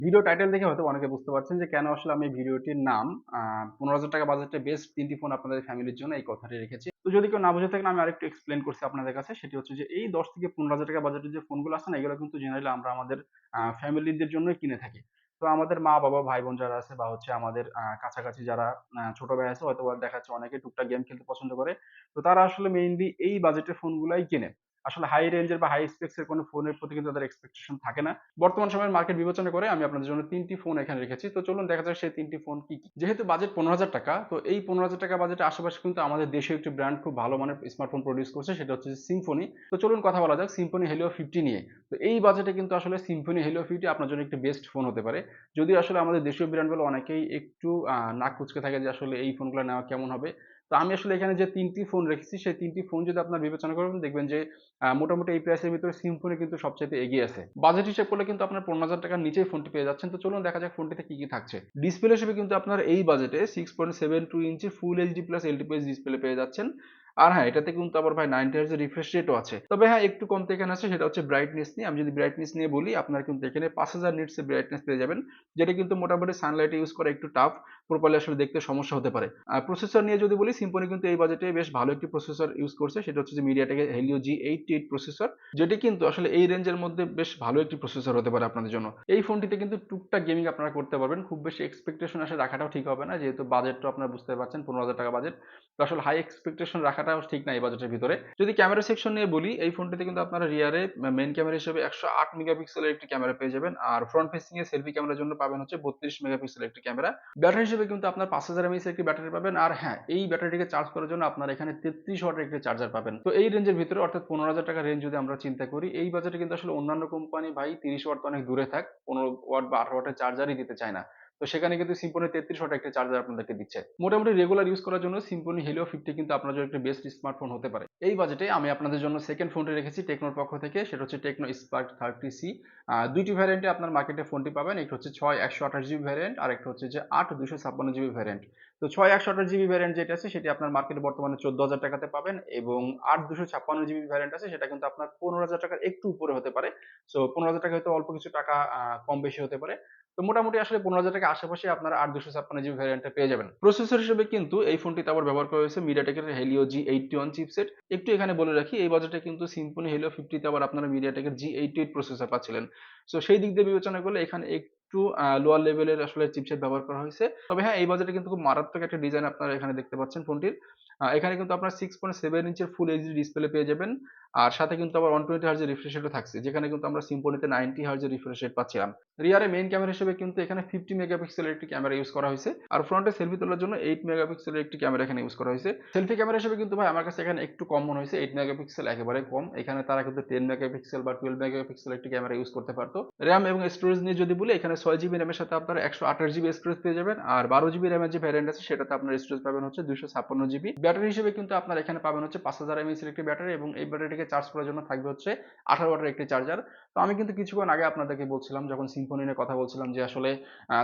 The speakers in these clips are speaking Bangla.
ভিডিও টাইটেল দেখে হয়তো অনেকে বুঝতে পারছেন যে কেন আসলে আমি ভিডিওটির নাম ৳১৫,০০০ বাজেটে বেস্ট ৩ টি ফোন আপনাদের ফ্যামিলির জন্য এই কথাটি রেখেছি। তো যদি কেউ না বুঝে থাকেন আমি আরেকটু এক্সপ্লেইন করছি আপনাদের কাছে। সেটি হচ্ছে যে এই ৳১০,০০০-১৫,০০০ বাজেটের যে ফোনগুলো আছে না এগুলো কিন্তু জেনারেলি আমরা আমাদের ফ্যামিলিদের জন্যই কিনে থাকি। তো আমাদের মা-বাবা, ভাই-বোন যারা আছে বা হচ্ছে আমাদের কাছাকাছি যারা ছোট ভাই আছে হয়তোবা দেখা যাচ্ছে অনেকে টুকটাক গেম খেলতে পছন্দ করে। তো তারা আসলে মেইনলি এই বাজেটের ফোনগুলাই কিনে। আসলে হাই রেঞ্জের বা হাই স্পেকস এর কোনো ফোনের প্রতি কিন্তু তাদের এক্সপেকটেশন থাকে না। বর্তমান সময়ের মার্কেট বিবেচনা করে আমি আপনাদের জন্য ৩ টি ফোন এখানে রেখেছি। তো চলুন দেখা যাক সেই ৩ টি ফোন কি, কি? যেহেতু বাজেট ৳১৫,০০০ তো এই ৳১৫,০০০ বাজেটের আশেপাশে কিন্তু আমাদের দেশীয় একটি ব্র্যান্ড খুব ভালো মানের স্মার্টফোন প্রোডিউস করছে সেটা হচ্ছে সিম্ফনি। তো চলুন কথা বলা যাক সিম্ফনি Helio 50 নিয়ে। তো এই বাজেটে কিন্তু আসলে সিম্ফনি Helio 50 আপনার জন্য একটি বেস্ট ফোন হতে পারে। যদিও আসলে আমাদের দেশীয় ব্র্যান্ডগুলো অনেকেই একটু নাক কুঁচকে থাকে যে আসলে এই ফোনগুলো নেওয়া কেমন হবে। তো আমি আসলে এখানে যে ৩ টি ফোন রেখেছি সেই ৩ টি ফোন যদি আপনারা বিবেচনা করেন দেখবেন যে মোটামুটি এই প্রাইসের ভিতরে সিম্ফনি কিন্তু সবচাইতে এগিয়ে আছে। বাজেট হিসাব করলে কিন্তু আপনার ৳১৫,০০০ র নিচেই ফোনটি পেয়ে যাচ্ছেন। তো চলুন দেখা যাক ফোনটিতে কি, কি থাকছে। ডিসপ্লে হিসেবে কিন্তু আপনার এই বাজেটে 6.72 ইঞ্চি ফুল এইচডি প্লাস এলটিপিএস ডিসপ্লে পেয়ে যাচ্ছেন। আর হ্যাঁ, এটাতে কিন্তু আবার ভাই 90 হার্টজ এর রিফ্রেশ রেটও আছে। তবে হ্যাঁ, একটু কমতি এখানে আছে সেটা হচ্ছে ব্রাইটনেস নিয়ে। আমি যদি ব্রাইটনেস নিয়ে বলি আপনারা কিন্তু এখানে ৫০০০ নিটস এর ব্রাইটনেস পেয়ে যাবেন। যেটা কিন্তু মোটামুটি সানলাইটে ইউজ করা একটু টাফ। প্রপারলি আসলে দেখতে সমস্যা হতে পারে। প্রসেসর নিয়ে যদি বলি সিম্ফনি কিন্তু এই বাজেটে বেশ ভালো একটি প্রসেসর ইউজ করছে। সেটা হচ্ছে যে MediaTek এর Helio G88 প্রসেসর। যেটি কিন্তু আসলে এই রেঞ্জের মধ্যে বেশ ভালো একটি প্রসেসর হতে পারে আপনাদের জন্য। এই ফোনটিতে কিন্তু টুকটাক গেমিং আপনারা করতে পারবেন। খুব বেশি এক্সপেকটেশন আসলে রাখাটাও ঠিক হবে না। যেহেতু বাজেটটা আপনারা বুঝতে পারছেন ৳১৫,০০০ বাজেট। তো আসলে হাই এক্সপেকটেশন রাখাটাও ঠিক না এই বাজেটের ভিতরে। যদি ক্যামেরা সেকশন নিয়ে বলি এই ফোনটিতে কিন্তু আপনারা রিয়ারে মেইন ক্যামেরা হিসেবে ১০৮ মেগাপিক্সেলের একটি ক্যামেরা পেয়ে যাবেন। আর ফ্রন্ট ফেসিং এ সেলফি ক্যামেরার জন্য পাবেন হচ্ছে ৩২ মেগাপিক্সেলের একটি ক্যামেরা। ব্যাটারি হিসেবে কিন্তু আপনার ৫০০০ এমএএইচ এর একটি ব্যাটারি পাবেন। আর হ্যাঁ, এই ব্যাটারিটিকে চার্জ করার জন্য আপনারা এখানে ৩৩ ওয়াটের একটি চার্জার পাবেন। তো এই রেঞ্জের ভিতরে অর্থাৎ ৳১৫,০০০ রেঞ্জ যদি আমরা চিন্তা করি, এই বাজেটে কিন্তু আসলে অন্যান্য কোম্পানি ভাই ৩০ ওয়াট তো অনেক দূরে থাক। ১৫ ওয়াট বা ১৮ ওয়াটের চার্জারই দিতে চায় না। তো সেখানে কিন্তু সিম্ফনি ৩৩ ওয়াটের একটা চার্জার আপনাদেরকে দিচ্ছে। মোটামুটি রেগুলার ইউজ করার জন্য সিম্ফনি Helio 50 কিন্তু আপনার জন্য একটা বেস্ট স্মার্টফোন হতে পারে। এই বাজেটে আমি আপনাদের জন্য সেকেন্ড ফোনটি রেখেছি টেকনোর পক্ষ থেকে। সেটা হচ্ছে টেকনো স্পার্ক 30C। ২ টি ভ্যারিয়েন্টে আপনার মার্কেটে ফোনটি পাবেন। একটা হচ্ছে ৬ ১২৮ জিবি ভ্যারিয়েন্ট, আরেকটা হচ্ছে যে ৮ ২৫৬ জিবি ভ্যারিয়েন্ট। তো ৬ ১২৮ জিবি ভ্যারিয়েন্ট যেটা আছে সেটি আপনার মার্কেটে বর্তমানে ৳১৪,০০০ তে পাবেন এবং ৮ ২৫৬ জিবি ভ্যারিয়েন্ট আছে সেটা কিন্তু আপনার ৳১৫,০০০ র একটু উপরে হতে পারে। সো ৳১৫,০০০ হয়তো অল্প কিছু টাকা কম বেশি হতে পারে। তো মোটামুটি আসলে ৳১৫,০০০ আশেপাশে আপনারা ৮ ২৫৬ জিবি ভ্যারিয়েন্টটা পেয়ে যাবেন। প্রসেসর হিসেবে কিন্তু এই ফোনটিতে আবার ব্যবহার করা হয়েছে MediaTek এর Helio G81 চিপসেট। একটু এখানে বলে রাখি এই বাজেটে কিন্তু সিম্ফনি Helio 50 তে আবার আপনারা MediaTek এর G88 প্রসেসর পাচ্ছিলেন। সো সেই দিক দিয়ে বিবেচনা করলে এখানে একটু লোয়ার লেভেলের আসলে চিপসেট ব্যবহার করা হয়েছে। তবে হ্যাঁ, এই বাজেটে কিন্তু খুব মারাত্মক একটা ডিজাইন আপনারা এখানে দেখতে পাচ্ছেন ফোনটির। এখানে কিন্তু আপনার 6.7 ইঞ্চের ফুল এইচডি ডিসপ্লে পেয়ে যাবেন। আর সাথে কিন্তু আবার 120 হার্টজ এর রিফ্রেশ রেটও থাকছে। যেখানে কিন্তু আমরা সিম্ফনিতে 90 হার্টজ এর রিফ্রেশ রেট পাচ্ছিলাম। রিয়ারে মেইন ক্যামেরা হিসেবে কিন্তু এখানে 50 মেগাপিক্সেলের একটি ক্যামেরা ইউজ করা হয়েছে। আর ফ্রন্টে সেলফি তোলার জন্য 8 মেগাপিক্সেলের একটি ক্যামেরা এখানে ইউজ করা হয়েছে। সেলফি ক্যামেরা হিসেবে কিন্তু ভাই আমার কাছে এখানে একটু কম মনে হয়েছে। 8 মেগাপিক্সেল একেবারে কম। এখানে তারা কিন্তু 10 মেগাপিক্সেল বা 12 মেগাপিক্সেলের একটি ক্যামেরা ইউজ করতে পারত। RAM এবং স্টোরেজ নিয়ে যদি বলি এখানে ৬ জিবি RAM এর সাথে আপনারা ১২৮ জিবি স্টোরেজ পেয়ে যাবেন। আর ১২ জিবি RAM এর যে ভ্যারিয়েন্ট আছে সেটাতে আপনার স্টোরেজ পাবেন হচ্ছে ২৫৬ জিবি। ব্যাটারি হিসেবে কিন্তু আপনারা এখানে পাবেন হচ্ছে ৫০০০ এমএএইচ এর একটি ব্যাটারি এবং এই ব্যাটারিটিকে চার্জ করার জন্য থাকবে হচ্ছে ১৮ ওয়াটের একটি চার্জার। তো আমি কিন্তু কিছুক্ষণ আগে আপনাদেরকে বলছিলাম যখন সিম্ফনি নিয়ে কথা বলছিলাম যে আসলে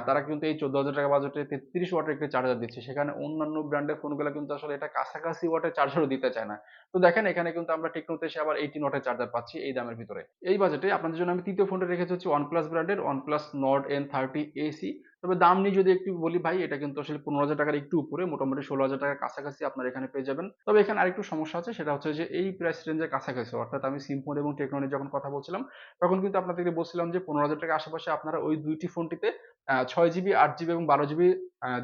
তারা কিন্তু এই ৳১৪,০০০ বাজেটে ৩৩ ওয়াটের একটি চার্জার দিচ্ছে। সেখানে অন্যান্য ব্র্যান্ডের ফোনগুলা কিন্তু আসলে এটা কাছাকাছি ওয়াটের চার্জারও দিতে চায় না। তো দেখেন এখানে কিন্তু আমরা টেকনোতে এসে আবার 18 ওয়াটের চার্জার পাচ্ছি এই দামের ভিতরে। এই বাজেটে আপনাদের জন্য আমি ৩য় ফোনটা রেখেছি হচ্ছে OnePlus ব্র্যান্ডের OnePlus Nord N30 AC। তবে দাম নিয়ে যদি একটু বলি ভাই এটা কিন্তু আসলে ৳১৫,০০০ র একটু উপরে মোটামুটি ৳১৬,০০০ র কাছাকাছি আপনারা এখানে পেয়ে যাবেন। তবে এখানে আরেকটু সমস্যা আছে সেটা হচ্ছে যে এই প্রাইস রেঞ্জের কাছাকাছি অর্থাৎ আমি সিম্ফনি এবং টেকনো নিয়ে যখন কথা বলছিলাম তখন কিন্তু আপনাদেরকে বলছিলাম যে ৳১৫,০০০ আশেপাশে আপনারা ওই ২ টি ফোনটিতে ৬ জিবি, ৮ জিবি এবং ১২ জিবি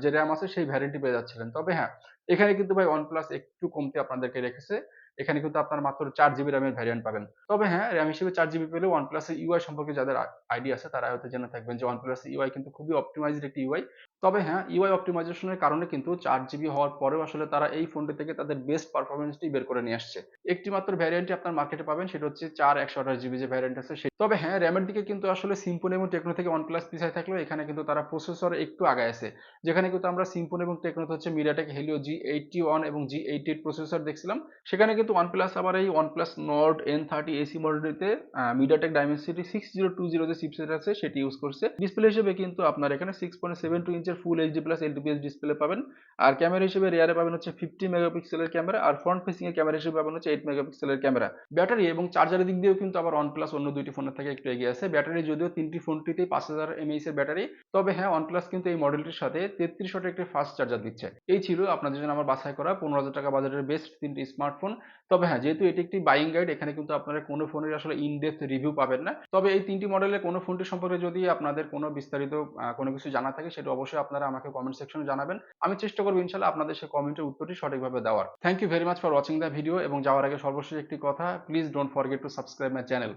যে RAM আছে সেই ভ্যারিয়েন্টটি পেয়ে যাচ্ছিলেন। তবে হ্যাঁ, এখানে কিন্তু ভাই OnePlus একটু কমতি আপনাদেরকে রেখেছে। এখানে কিন্তু আপনারা মাত্র ৪ জিবি RAM এর ভ্যারিয়েন্ট পাবেন। তবে হ্যাঁ, RAM হিসেবে ৪ জিবি পেলেও OnePlus এর UI সম্পর্কে যাদের আইডিয়া আছে তারা হয়তো জেনে থাকবেন যে OnePlus এর UI কিন্তু খুবই অপটিমাইজড একটি UI। তবে হ্যাঁ, UI অপটিমাইজেশন এর কারণে কিন্তু ৪ জিবি হওয়ার পরেও আসলে তারা এই ফোনটি থেকে তাদের বেস্ট পারফরম্যান্সটি বের করে নিয়ে আসছে। একটি মাত্র ভ্যারিয়েন্টই আপনার মার্কেটে পাবেন সেটা হচ্ছে ৪ ১২৮ জিবি যে ভ্যারিয়েন্ট আছে তবে হ্যাঁ, RAM এর দিকে কিন্তু আসলে সিম্ফনি এবং টেকনো থেকে OnePlus পিছায় থাকলেও এখানে কিন্তু তারা প্রসেসরে একটু আগায় আছে। যেখানে কিন্তু আমরা সিম্ফনি এবং টেকনোতে হচ্ছে MediaTek Helio G81 এবং G88 প্রসেসর দেখছিলাম। সেখানে কিন্তু OnePlus আবার এই OnePlus Nord N30 AC মডেলটিতে MediaTek Dimensity 6020 যে চিপসেট আছে সেটি ইউজ করছে। ডিসপ্লে হিসেবে কিন্তু আপনার এখানে 6.72 ইঞ্চের ফুল এইচডি প্লাস এলটিপিএস ডিসপ্লে পাবেন। আর ক্যামেরা হিসেবে রিয়ারে পাবেন হচ্ছে 50 মেগাপিক্সেলের ক্যামেরা, আর ফ্রন্ট ফেসিং এর ক্যামেরা হিসেবে পাবেন হচ্ছে 8 মেগাপিক্সেলের ক্যামেরা। ব্যাটারি এবং চার্জারের দিক দিয়েও কিন্তু আবার OnePlus অন্য দুইটি ফোনের থেকে একটু এগিয়ে আছে। ব্যাটারি যদিও তিনটি ফোনটিতেই 5000 mAh এর ব্যাটারি, তবে হ্যাঁ OnePlus কিন্তু এই মডেলটির সাথে 33 ওয়াটের একটি ফাস্ট চার্জার দিচ্ছে। এই ছিল আপনাদের জন্য আমার বাছাই করা 15,000 টাকা বাজেটের বেস্ট তিনটি স্মার্টফোন। তবে হ্যাঁ, যেহেতু এটি একটি বাইং গাইড, এখানে কিন্তু আপনারা কোনো ফোনের আসলে ইন ডেপথ রিভিউ পাবেন না। তবে এই তিনটি মডেলের কোনো ফোনটি সম্পর্কে যদি আপনাদের কোনো বিস্তারিত কোনো কিছু জানা থাকে, সেটা অবশ্যই আপনারা আমাকে কমেন্ট সেকশনে জানাবেন। আমি চেষ্টা করবো ইনশাল্লাহ আপনাদের সেই কমেন্টের উত্তরটি সঠিকভাবে দেওয়ার। Thank you very much for watching the video, এবং যাওয়ার আগে সর্বশেষ একটি কথা, please don't forget to subscribe my channel.